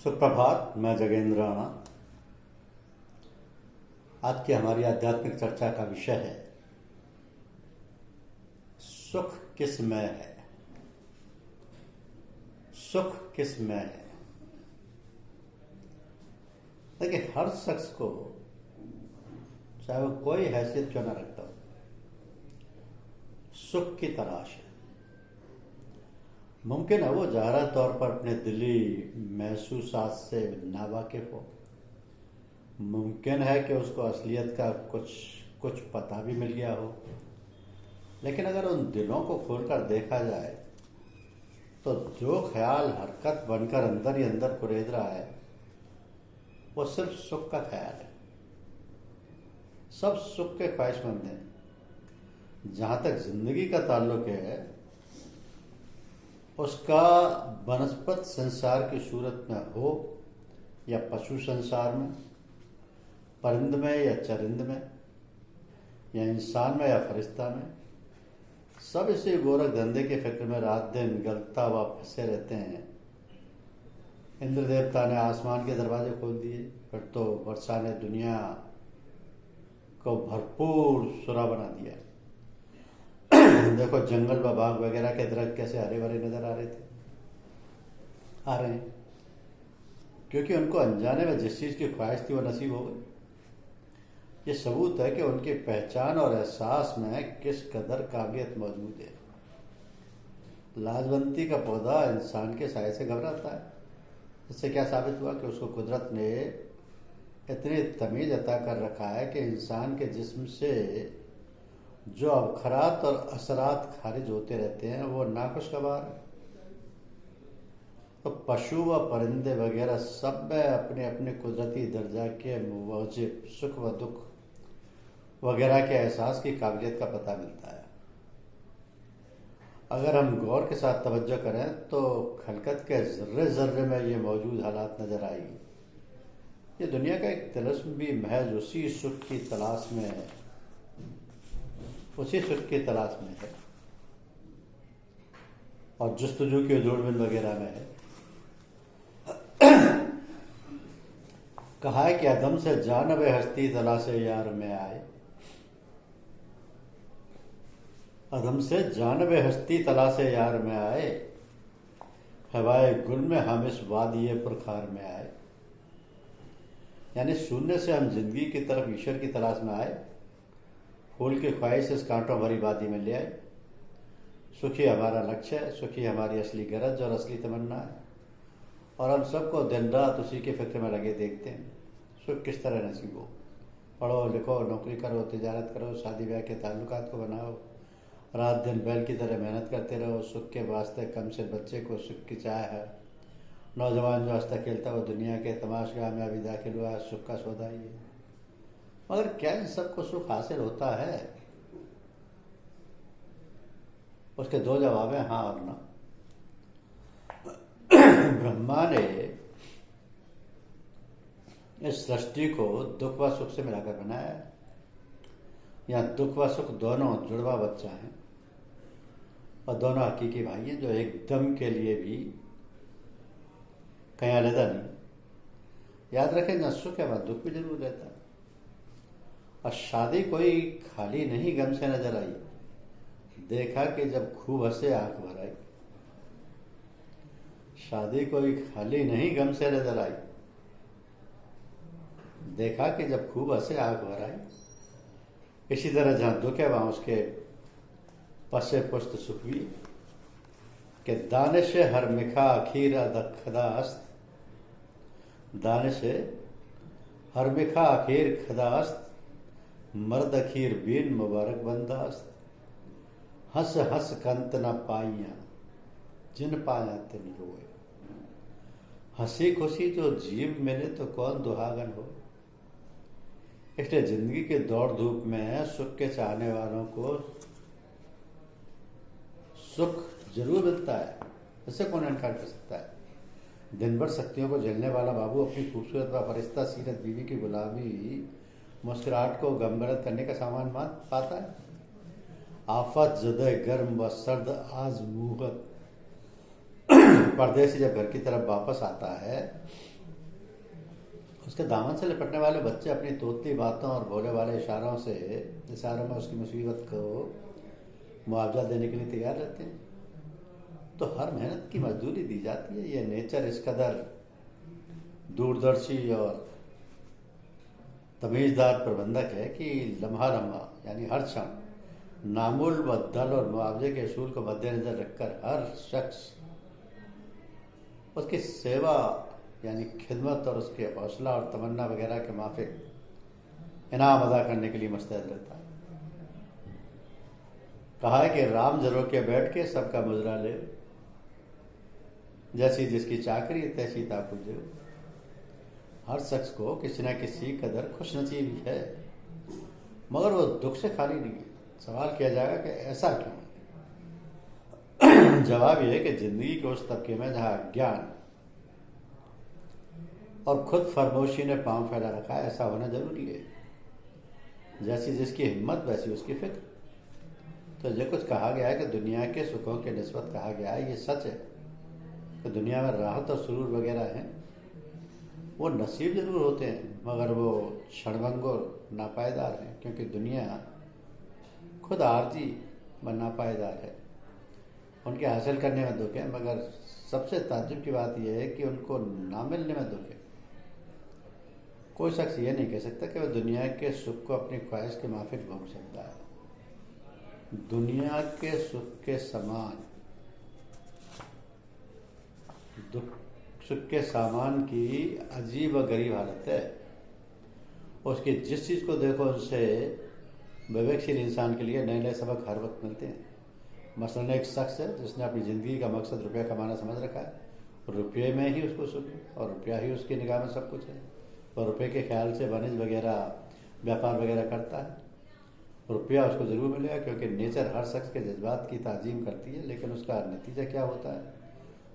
सुप्रभात। मैं जगेंद्र राणा। आज की हमारी आध्यात्मिक चर्चा का विषय है सुख किसमें है। सुख किसमें है। देखिए, हर शख्स को, चाहे वो कोई हैसियत क्यों ना रखता हो, सुख की तलाश है। मुमकिन है वो ज़ाहिर तौर पर अपने दिली महसूसात से नावाकिफ हो। मुमकिन है कि उसको असलियत का कुछ पता भी मिल गया हो। लेकिन अगर उन दिलों को खोलकर देखा जाए तो जो ख्याल हरकत बनकर अंदर ही अंदर कुरेद रहा है वो सिर्फ सुख का ख्याल है। सब सुख के ख्वाहिशमंद हैं। जहाँ तक जिंदगी का ताल्लुक है, उसका वनस्पत संसार की सूरत में हो या पशु संसार में, परिंद में या चरिंद में, या इंसान में या फरिश्ता में, सब इसी गोरख धंधे के फिक्र में रात दिन गलता व फंसे रहते हैं। इंद्र देवता ने आसमान के दरवाजे खोल दिए, फिर तो वर्षा ने दुनिया को भरपूर सुरा बना दिया। देखो, जंगल व बाग वगैरह के दरख्त कैसे हरे भरे नजर आ रहे हैं, क्योंकि उनको अनजाने में जिस चीज़ की ख्वाहिश थी वो नसीब हो गई। ये सबूत है कि उनकी पहचान और एहसास में किस कदर काबिलियत मौजूद है। लाजवंती का पौधा इंसान के साए से घबराता है। इससे क्या साबित हुआ कि उसको कुदरत ने इतनी तमीज अता कर रखा है कि इंसान के जिस्म से जो अवखरात और असरात खारिज होते रहते हैं वो नाखुशगवार है। तो पशु व परिंदे वगैरह सब में अपने अपने कुदरती दर्जा के मुवाजिब सुख व दुख वगैरह के एहसास की काबिलियत का पता मिलता है। अगर हम गौर के साथ तवज्जो करें तो खलकत के जर्रे जर्रे में ये मौजूद हालात नजर आएगी। ये दुनिया का एक तिलिस्म भी महज उसी सुख की तलाश में है, उसी सुख की तलाश में है और जुस्तजू की दूरबीन वगैरह में है। कहा है कि अदम से जानब हस्ती तलाशे यार में आए। अदम से जानब हस्ती तलाशे यार में आए, हवाए गुल में हम इस वादिये पुरखार में आए। यानी शून्य से हम जिंदगी की तरफ ईश्वर की तलाश में आए, फूल की ख्वाहिश इस कांटों भरी वादी में ले आए। सुखी हमारा लक्ष्य है, सुखी हमारी असली गरज और असली तमन्ना है, और हम सबको दिन रात उसी के फिक्र में लगे देखते हैं सुख किस तरह नसीब हो। पढ़ो लिखो, नौकरी करो, तिजारत करो, शादी ब्याह के ताल्लुकात को बनाओ, रात दिन बैल की तरह मेहनत करते रहो। सुख के वास्ते कम से बच्चे को सुख की चाह है। नौजवान जो हंसता खेलता वो दुनिया के तमाशगाह में अभी दाखिल हुआ, सुख का सौदा ही है। मगर क्या इन सबको सुख हासिल होता है? उसके दो जवाब हैं, हाँ और ना। ब्रह्मा ने इस सृष्टि को दुख व सुख से मिलाकर बनाया है। यहाँ दुख व सुख दोनों जुड़वा बच्चा हैं और दोनों हकीकी भाई हैं जो एक दम के लिए भी कहीं अलग नहीं। याद रखें, न सुख है वह दुख भी जरूर रहता है। और शादी कोई खाली नहीं गम से नजर आई, देखा कि जब खूब हंसे आंख भर आई। शादी कोई खाली नहीं गम से नजर आई, देखा कि जब खूब हंसे आंख भर आई। इसी तरह जहां दुख है वहां उसके पसे पुष्ट सुख भी, कि दानिश हर मिखा अखीर खदास्त। दानिश हर मिखा अखीर खदास्त, मर्द अखीर बीन मुबारक बंदास्त। हंस हंस कंत न पाइया, जिन पाया तिन रोए। हंसी खुशी जो जीव मिले तो कौन दुहागन हो। इसलिए जिंदगी के दौड़ धूप में सुख के चाहने वालों को सुख जरूर मिलता है, इससे कौन इनकार कर सकता है। दिन भर शक्तियों को झेलने वाला बाबू अपनी खूबसूरत व फरिश्ता सीरत बीवी की गुलामी मुस्कुराहट को गमगनत करने का सामान पाता है। आफत ज़दे गर्म व सर्द आजमूहत। परदेसी जब घर की तरफ वापस आता है उसके दामन से लिपटने वाले बच्चे अपनी तोतली बातों और भोले वाले इशारों में उसकी मुसीबत को मुआवजा देने के लिए तैयार रहते हैं। तो हर मेहनत की मजदूरी दी जाती है। ये नेचर इस कदर दूरदर्शी और तमीज़दार प्रबंधक है कि लम्हा लम्हा यानी हर क्षण नामुल व दल और मुआवजे के असूल को मद्देनजर रखकर हर शख्स उसकी सेवा यानी खिदमत और उसके हौसला और तमन्ना वगैरह के माफिक इनाम अदा करने के लिए मुस्तैद रहता है। कहा है कि राम जरो के बैठ के सबका मुजरा ले, जैसी जिसकी चाकरी तैसी ताकुजे। हर शख्स को किसी न किसी कदर खुशनसीबी है, मगर वो दुख से खाली नहीं है। सवाल किया जाएगा कि ऐसा क्यों? जवाब यह है कि जिंदगी के उस तबके में जहां ज्ञान और खुद फरमोशी ने पांव फैला रखा है, ऐसा होना जरूरी है। जैसी जिसकी हिम्मत वैसी उसकी फिक्र। तो जो कुछ कहा गया है कि दुनिया के सुखों के निस्बत कहा गया है, ये सच है कि दुनिया में राहत और सुरूर वगैरह हैं, वो नसीब जरूर होते हैं, मगर वो क्षणभंग और नापायदार हैं, क्योंकि दुनिया खुद आरजी व नापायदार है। उनके हासिल करने में दुख है, मगर सबसे ताज्जुब की बात यह है कि उनको ना मिलने में दुख है। कोई शख्स ये नहीं कह सकता कि वह दुनिया के सुख को अपनी ख्वाहिश के माफिक भोग सकता है। दुनिया के सुख के समान सुख के सामान की अजीब व गरीब हालत है। उसकी जिस चीज़ को देखो उससे विवेकशील इंसान के लिए नए नए सबक हर वक्त मिलते हैं। मसलन एक शख्स है जिसने अपनी ज़िंदगी का मकसद रुपया कमाना समझ रखा है। रुपये में ही उसको सुख है और रुपया ही उसकी निगाह में सब कुछ है। और रुपये के ख्याल से वाणिज्य वगैरह व्यापार वगैरह करता है। रुपया उसको ज़रूर मिलेगा, क्योंकि नेचर हर शख्स के जज्बात की ताजीम करती है। लेकिन उसका नतीजा क्या होता है?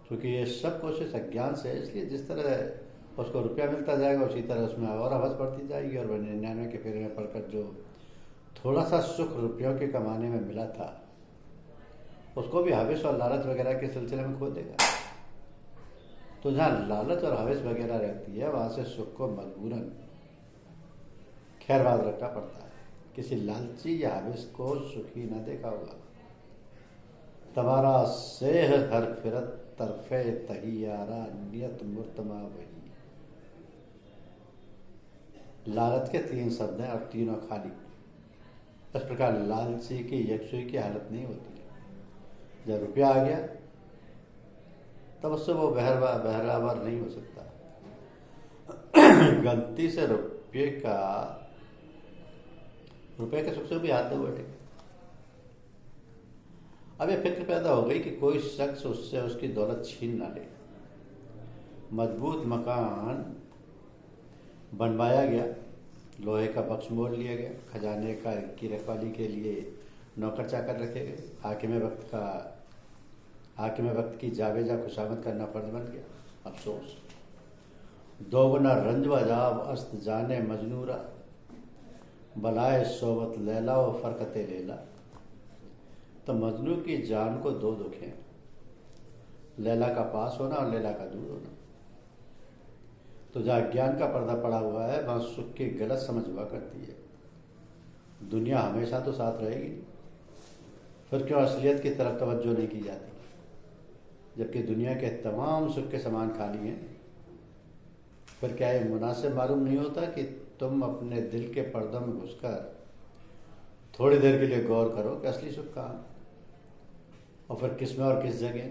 क्योंकि ये सब कोशिश अज्ञान से है, इसलिए जिस तरह उसको रुपया मिलता जाएगा उसी तरह उसमें और हवस बढ़ती जाएगी। और वह 99 के फेरे में पड़कर जो थोड़ा सा सुख रुपयों के कमाने में मिला था, उसको भी हविस और लालच वगैरह के सिलसिले में खो देगा। तो जहाँ लालच और हविस वगैरह रहती है, वहाँ से सुख को मजबूरन खैरबाद रखना पड़ता है। किसी लालची या हविस को सुखी न देखा होगा। तुम्हारा सेह हर फिरत तरफे तहियारा नियत मुर्तमा वही। लालच के 3 शब्द हैं और तीनों खाली। इस प्रकार लालची की यकसुई की हालत नहीं होती। जब रुपया आ गया तब उससे वो बहरावर नहीं हो सकता। गलती से रुपये के सुख से भी हाथ दे बैठे। अब ये फिक्र पैदा हो गई कि कोई शख्स उससे उसकी दौलत छीन ना ले। मजबूत मकान बनवाया गया, लोहे का बक्स मोल लिया गया, खजाने की रखवाली के लिए नौकर चाकर रखे गए। हाकिम वक्त की जावेजा खुशामद करना फर्ज बन गया। अफसोस दोगुना रंज वजाब अस्त जाने मजनूरा बलाए सोबत लैला व फरकते लेला। तो मजनू की जान को 2 दुख हैं, लैला का पास होना और लैला का दूर होना। तो जहाँ ज्ञान का पर्दा पड़ा हुआ है, वहाँ सुख की गलत समझ हुआ करती है। दुनिया हमेशा तो साथ रहेगी, फिर क्यों असलियत की तरफ तवज्जो नहीं की जाती? जबकि दुनिया के तमाम सुख के सामान खाली हैं। फिर क्या ये मुनासिब मालूम नहीं होता कि तुम अपने दिल के पर्दों में घुसकर थोड़ी देर के लिए गौर करो कि असली सुख कहाँ और फिर किस में और किस जगह?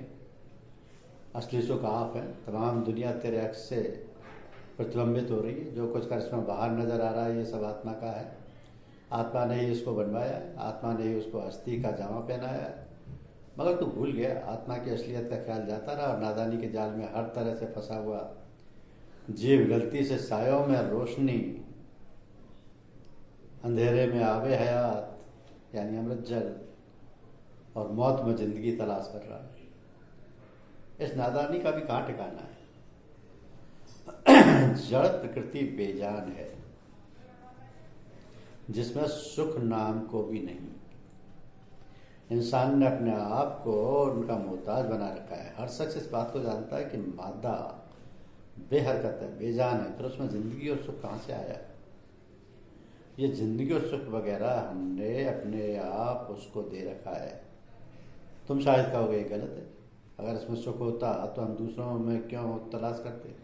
असली सुख आप है। तमाम दुनिया तेरे अक्स से प्रतिबिंबित हो रही है। जो कुछ करिश्मा बाहर नजर आ रहा है, ये सब आत्मा का है। आत्मा ने ही इसको बनवाया है, आत्मा ने ही उसको हस्ती का जामा पहनाया है। मगर तू भूल गया, आत्मा की असलियत का ख्याल जाता रहा और नादानी के जाल में हर तरह से फंसा हुआ जीव गलती से सायों में रोशनी, अंधेरे में आवे हयात यानी अमृत जल और मौत में जिंदगी तलाश कर रहा है। इस नादानी का भी कहाँ ठिकाना है? जड़ प्रकृति बेजान है, जिसमें सुख नाम को भी नहीं। इंसान ने अपने आप को उनका मोहताज बना रखा है। हर शख्स इस बात को जानता है कि मादा बेहरकत है, बेजान है, फिर उसमें जिंदगी और सुख कहाँ से आया? ये जिंदगी और सुख वगैरह हमने अपने आप उसको दे रखा है। तुम शायद कहोगे ये गलत है, अगर इसमें सुख होता तो हम दूसरों में क्यों तलाश करते?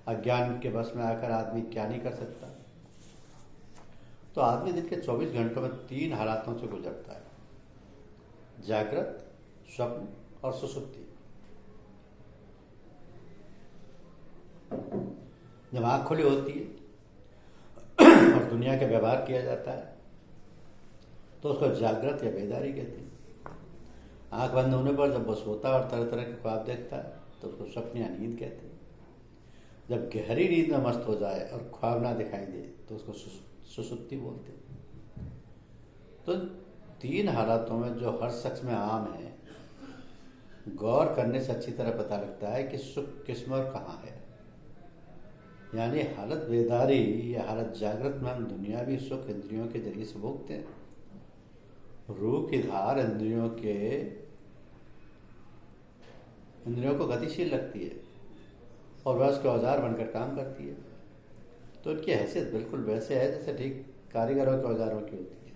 अज्ञान के बस में आकर आदमी क्या नहीं कर सकता? तो आदमी दिन के 24 घंटों में 3 हालातों से गुजरता है: जागृत, स्वप्न और सुषुप्ति। जब आँख खुली होती है और दुनिया के व्यवहार किया जाता है तो उसको जागृत या बेदारी कहते हैं। आँख बंद होने पर जब वो सोता और तरह तरह के ख्वाब देखता है तो उसको स्वप्न या नींद कहते हैं। जब गहरी नींद में मस्त हो जाए और ख्वाब ना दिखाई दे तो उसको सुषुप्ति बोलते हैं। तो 3 हालातों में जो हर शख्स में आम है, गौर करने से अच्छी तरह पता लगता है कि सुख किसमें और कहाँ है। यानी हालत बेदारी या हालत जागृत में हम दुनियावी सुख इंद्रियों के जरिए से भोगते हैं। रूह की धार इंद्रियों को गतिशील रखती है और वह उसके औजार बनकर काम करती है। तो उनकी हैसियत बिल्कुल वैसे है जैसे ठीक कारीगरों के औजारों की होती है।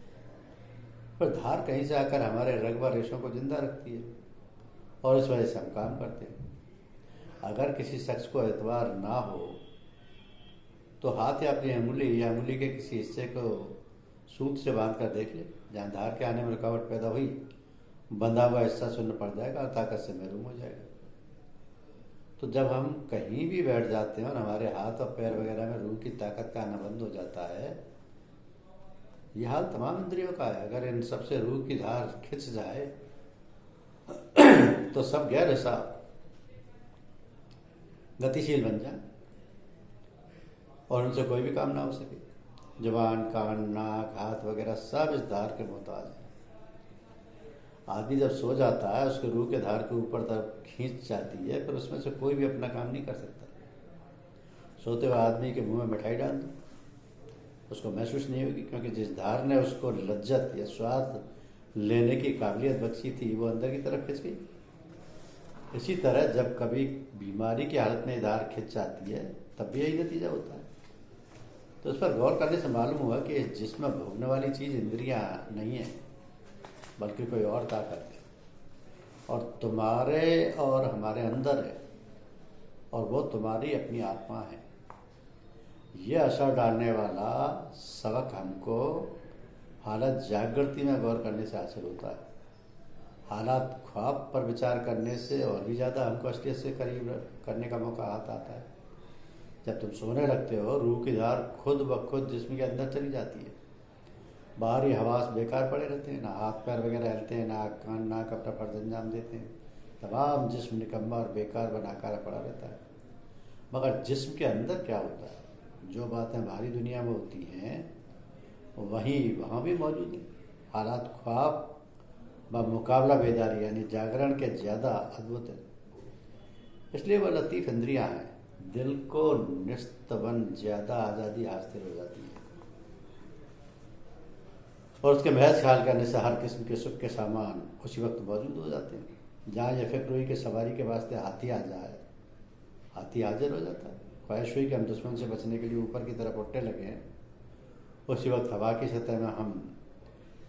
पर धार कहीं से आकर हमारे रग व रेशों को जिंदा रखती है और इस वजह से हम काम करते हैं। अगर किसी शख्स को एतबार ना हो तो हाथ या अपनी अंगुली के किसी हिस्से को सूत से बांध कर देख ले, जहाँ धार के आने में रुकावट पैदा हुई, बंधा हुआ हिस्सा शून्य पड़ जाएगा और ताकत से महरूम हो जाएगा। तो जब हम कहीं भी बैठ जाते हैं और हमारे हाथ और पैर वगैरह में रूह की ताकत का आना बंद हो जाता है, यह हाल तमाम इंद्रियों का है। अगर इन सबसे रूह की धार खिंच जाए तो सब गैर हिसाब गतिशील बन जाए और उनसे कोई भी काम ना हो सके। जुबान, कान, नाक, हाथ वगैरह सब इस धार के मोहताज हैं। आदमी जब सो जाता है उसके रूह के धार के ऊपर तरफ खींच जाती है, फिर उसमें से कोई भी अपना काम नहीं कर सकता। सोते हुए आदमी के मुंह में मिठाई डाल दो, उसको महसूस नहीं होगी, क्योंकि जिस धार ने उसको लज्जत या स्वाद लेने की काबिलियत बख्शी थी वो अंदर की तरफ खिंच गई। इसी तरह जब कभी बीमारी की हालत में धार खिंच जाती है तब भी यही नतीजा होता है। तो इस पर गौर करने से मालूम हुआ कि इस जिस्म में भोगने वाली चीज़ इंद्रियां नहीं है बल्कि कोई और ताकत है, और तुम्हारे और हमारे अंदर है, और वो तुम्हारी अपनी आत्मा है। ये असर डालने वाला सबक हमको हालत जागृति में गौर करने से हासिल होता है। हालात ख्वाब पर विचार करने से और भी ज़्यादा हमको असलियत से करीब करने का मौका आता है। जब तुम सोने लगते हो, रूह की धार खुद ब खुद जिस्म के अंदर चली जाती है। बाहरी हवास बेकार पड़े रहते हैं, ना हाथ पैर वगैरह हिलते हैं, ना कान नाक अपना फर्ज अंजाम देते हैं। तमाम जिस्म निकम्मा और बेकार बनाकार पड़ा रहता है। मगर जिस्म के अंदर क्या होता है? जो बातें बाहरी दुनिया में होती हैं वहाँ भी मौजूद है। हालात ख्वाब व मुकाबला बेदारी यानी जागरण के ज़्यादा अद्भुत है। इसलिए वह लतीफ़ इंद्रियाँ हैं, दिल को निस्तबन ज़्यादा आज़ादी हासिल हो जाती है और उसके महज ख्याल करने से हर किस्म के सुख के सामान उसी वक्त मौजूद हो जाते हैं। जहाँ ये फिक्र हुई कि सवारी के वास्ते हाथी आ जाए, हाथी हाजिर हो जाता है। ख्वाहिश हुई कि हम दुश्मन से बचने के लिए ऊपर की तरफ उठने लगे हैं, उसी वक्त हवा की सतह में हम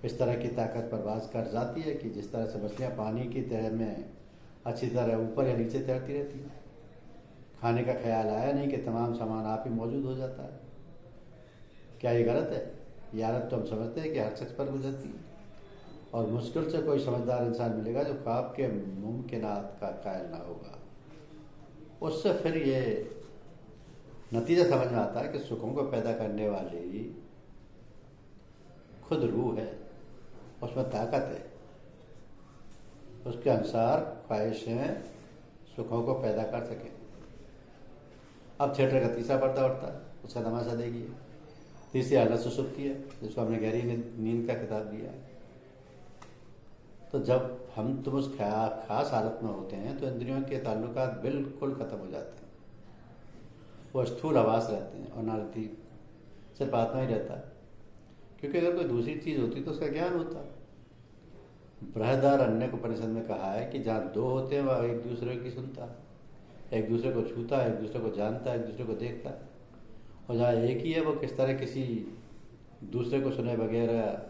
इस तरह की ताकत परवाज कर जाती है कि जिस तरह से मछलियाँ पानी की तह में अच्छी तरह ऊपर या नीचे तैरती रहती हैं। खाने का ख्याल आया नहीं कि तमाम सामान आप ही मौजूद हो जाता है। क्या ये गलत है? ये आदत तो हम समझते हैं कि हर शख्स पर गुजरती है और मुश्किल से कोई समझदार इंसान मिलेगा जो ख्वाब के मुमकिनात का कायल ना होगा। उससे फिर ये नतीजा समझ में आता है कि सुखों को पैदा करने वाली खुद रूह है, उसमें ताकत है, उसके अनुसार ख्वाहिशें सुखों को पैदा कर सके। अब थिएटर का तीसरा पर्दा उठता है, उसका तमाशा देखिए। तीसरी हालत सुसुप्ति है, जिसको हमने गहरी नींद का खिताब दिया है। तो जब हम तुम उस खास हालत में होते हैं तो इंद्रियों के ताल्लुकात बिल्कुल ख़त्म हो जाते हैं। वो स्थूल आवास रहते हैं और नारती सिर्फ आत्मा ही रहता है, क्योंकि अगर कोई दूसरी चीज़ होती तो उसका ज्ञान होता। बृहदारण्यक उपनिषद में कहा है कि जहाँ दो होते हैं वह एक दूसरे की सुनता, एक दूसरे को छूता है, एक दूसरे को जानता है, एक दूसरे को देखता है। और जहाँ एक ही है वो किस तरह किसी दूसरे को सुने वगैरह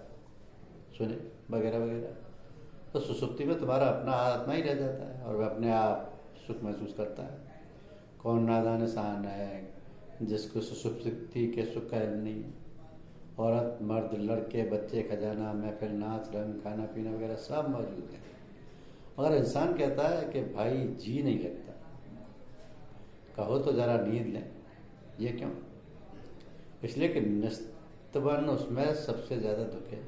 वगैरह। तो सुसुप्ति में तुम्हारा अपना आत्मा ही रह जाता है और वह अपने आप सुख महसूस करता है। कौन नादान इंसान है जिसको सुसुप्ति के सुख का इल्म नहीं है। औरत, मर्द, लड़के, बच्चे, खजाना, महफिल, नाच, रंग, खाना पीना वगैरह सब मौजूद है, मगर इंसान कहता है कि भाई जी नहीं लगता, कहो तो ज़रा नींद लें। ये क्यों? इसलिए कि निस्तबन उसमें सबसे ज़्यादा दुख है।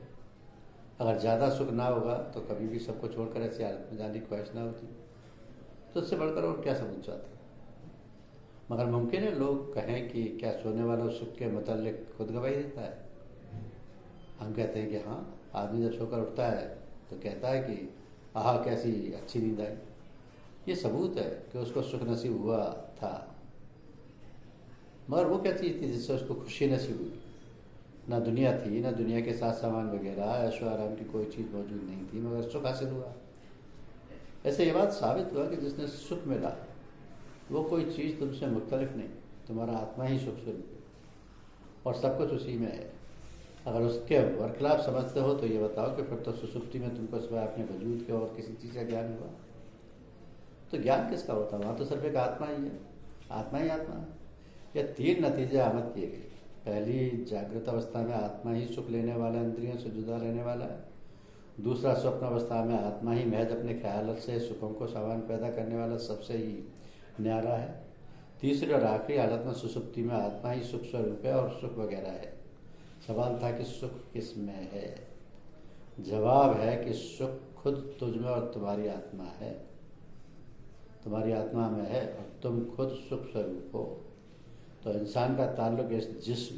अगर ज़्यादा सुख ना होगा तो कभी भी सबको छोड़कर ऐसी हालत में जाने की ख्वाहिश ना होती। तो उससे बढ़कर और क्या सबूत चाहते हैं? मगर मुमकिन है लोग कहें कि क्या सोने वाला सुख के मुताल्लिक खुद गवाही देता है? हम कहते हैं कि हाँ, आदमी जब सोकर उठता है तो कहता है कि आहा कैसी अच्छी नींद आई। ये सबूत है कि उसको सुख नसीब हुआ था। मगर वो क्या चीज़ थी जिससे उसको खुशी नसीब हुई? ना दुनिया थी, ना दुनिया के साथ सामान वगैरह, ऐशो आराम की कोई चीज़ मौजूद नहीं थी, मगर सुख हासिल हुआ। ऐसे ये बात साबित हुआ कि जिसने सुख मिला वो कोई चीज़ तुमसे मुख्तलिफ नहीं, तुम्हारा आत्मा ही सुख स्वरूप है और सब कुछ उसी में है। अगर उसके बरखिलाफ समझते हो तो ये बताओ कि फिर तो सुसुप्ति में तुमको सिवाय अपने वजूद के और किसी चीज़ का ज्ञान हुआ? तो ज्ञान किसका होता? वहाँ तो सिर्फ एक आत्मा ही है, आत्मा ही आत्मा है। ये 3 नतीजे आमद किए गए। पहली, जागृत अवस्था में आत्मा ही सुख लेने वाला, इंद्रियों से जुदा रहने वाला है। दूसरा, स्वप्न अवस्था में आत्मा ही महज अपने ख्याल से सुखों को सामान पैदा करने वाला सबसे ही न्यारा है। तीसरी और आखिरी हालत में सुसुप्ति में आत्मा ही सुख स्वरूप है और सुख वगैरह है। सवाल था कि सुख किस में है? जवाब है कि सुख खुद तुझ में और तुम्हारी आत्मा है, तुम्हारी आत्मा में है और तुम खुद सुख स्वरूप हो। तो इंसान का ताल्लुक इस जिस्म,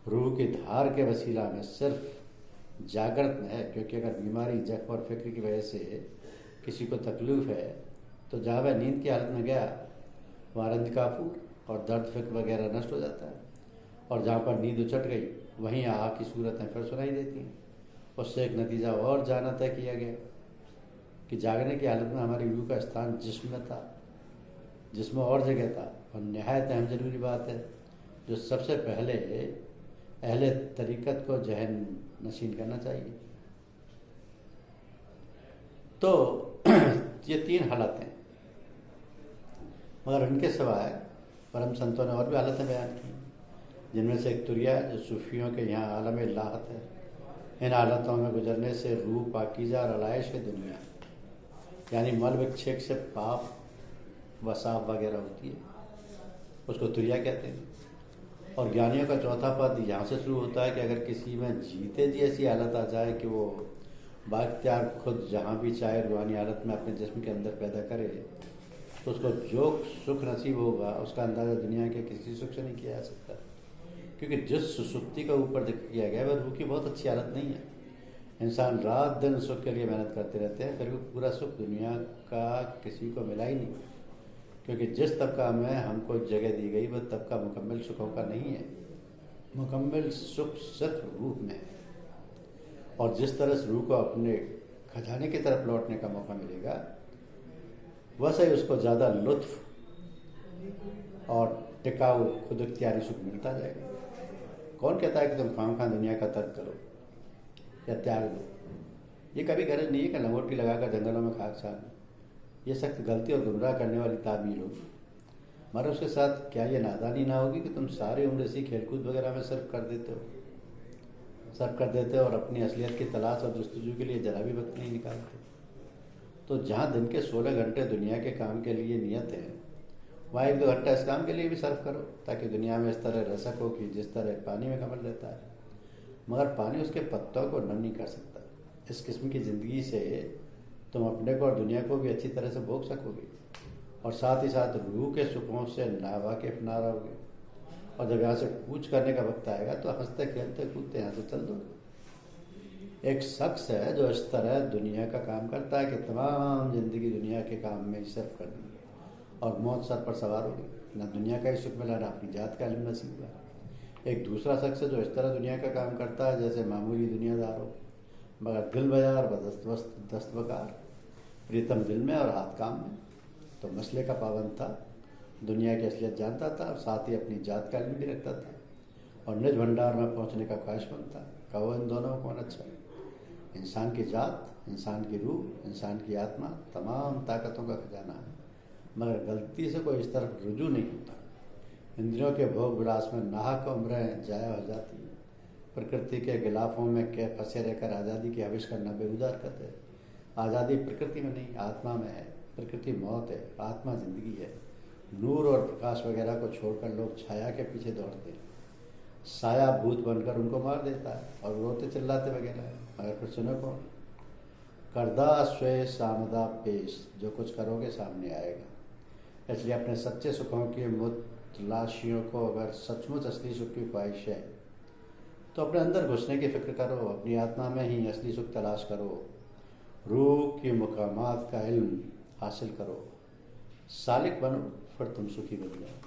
रूह की धार के वसीला में सिर्फ जागृत में है, क्योंकि अगर बीमारी, जख्म और फिक्र की वजह से किसी को तकलीफ है तो जहाँ वह नींद की हालत में गया वहाँ रंज काफूर और दर्द फिक्र वगैरह नष्ट हो जाता है, और जहाँ पर नींद उचट गई वहीं आह की सूरतें फिर सुनाई देती हैं। उससे एक नतीजा और जाना तय किया गया कि जागने की हालत में हमारी रूह का स्थान जिस्म में था, जिसमें और जगह था। और नहायत अहम ज़रूरी बात है जो सबसे पहले अहले तरीक़त को जहन नशीन करना चाहिए। तो ये 3 हालतें, मगर उनके सिवाय परम संतों ने और भी हालतें बयान की, जिनमें से एक तुरिया जो सूफियों के यहाँ आलम लाहत है। इन हालतों में गुजरने से रूह पाकीज़ा और आलाइश है दुनिया, यानी मल विक्षेप से पाप व साफ वगैरह होती है, उसको तुरिया कहते हैं। और ज्ञानियों का चौथा पद यहाँ से शुरू होता है कि अगर किसी में जीते जी ऐसी हालत आ जाए कि वो बाख्तियार खुद जहाँ भी चाहे रूहानी हालत में अपने जिस्म के अंदर पैदा करे, तो उसको जो सुख नसीब होगा उसका अंदाज़ा दुनिया के किसी सुख से नहीं किया जा सकता। क्योंकि जिस सुसुप्ति का ऊपर जिक्र किया गया वह रूह की बहुत अच्छी हालत नहीं है। इंसान रात दिन सुख के लिए मेहनत करते रहते हैं, फिर भी पूरा सुख दुनिया का किसी को मिला ही नहीं, क्योंकि जिस तबका में हमको जगह दी गई वह तबका मुकम्मल सुखों का नहीं है। मुकम्मल सुख सिर्फ रूह में है। और जिस तरह से रूह को अपने खजाने की तरफ लौटने का मौका मिलेगा, वैसे ही उसको ज़्यादा लुत्फ और टिकाऊ खुद इख्तियारी सुख मिलता जाएगा। कौन कहता है कि तुम खाम खां दुनिया का तर्क करो या त्याग दो? ये कभी गरज नहीं है कि लंगोटी लगाकर जंगलों में खाक छानो। ये सख्त गलती और गुमराह करने वाली ताबीर होगी। मगर उसके साथ क्या ये नादानी ना होगी कि तुम सारी उम्र इसी खेलकूद वगैरह में सर्फ कर देते हो और अपनी असलियत की तलाश और जस्तजू के लिए जरा भी वक्त नहीं निकालते। तो जहाँ दिन के 16 घंटे दुनिया के काम के लिए नियत है, वहाँ 1-2 घंटा इस काम के लिए भी सर्फ करो, ताकि दुनिया में इस तरह रह सको कि जिस तरह पानी में कमल रहता है, मगर पानी उसके पत्तों को नम नहीं कर सकता। इस किस्म की ज़िंदगी से तुम अपने को और दुनिया को भी अच्छी तरह से भोग सकोगे और साथ ही साथ रूह के सुखों से नावाकिफ ना रहोगे। और जब यहाँ से कूच करने का वक्त आएगा तो हंसते खेलते कूदते यहाँ से चल दो। एक शख्स है जो इस तरह दुनिया का काम करता है कि तमाम ज़िंदगी दुनिया के काम में ही सर्फ कर दी और मौत सर पर सवार हो गई। ना दुनिया का ही सुख मिला, ना अपनी जात का इल्म नसीब हुआ। एक दूसरा शख्स है जो इस तरह दुनिया का काम करता है जैसे मामूली दुनियादार हो, मगर दिल बाजार व दस्तबकार, प्रीतम दिल में और हाथ काम में। तो मसले का पाबंद था, दुनिया की असलियत जानता था और साथ ही अपनी जात का इल्म भी रखता था और निज भंडार में पहुंचने का ख्वाहिशमंद था। कहो इन दोनों में कौन अच्छा? इंसान की जात, इंसान की रूह, इंसान की आत्मा तमाम ताकतों का खजाना है, मगर गलती से कोई इस तरफ रुजू नहीं होता। इंद्रियों के भोग विलास में नाहक उम्रें जाया हो जाती हैं। प्रकृति के गिलाफों में के फंसे रहकर आज़ादी की हविश करना बेहुदा हरकत है। आज़ादी प्रकृति में नहीं, आत्मा में है। प्रकृति मौत है, आत्मा जिंदगी है। नूर और प्रकाश वगैरह को छोड़कर लोग छाया के पीछे दौड़ते हैं। साया भूत बनकर उनको मार देता है और रोते चिल्लाते वगैरह है, मगर फिर सुनो कौन? करदा स्वे सामदा पेश, जो कुछ करोगे सामने आएगा। इसलिए अपने सच्चे सुखों की मुतलाशियों को अगर सचमुच असली सुख की ख्वाहिश है तो अपने अंदर घुसने की फिक्र करो, अपनी आत्मा में ही असली सुख तलाश करो, रूह की मुकामात का इल्म हासिल करो, सालिक बनो, फिर तुम सुखी बन जाओ।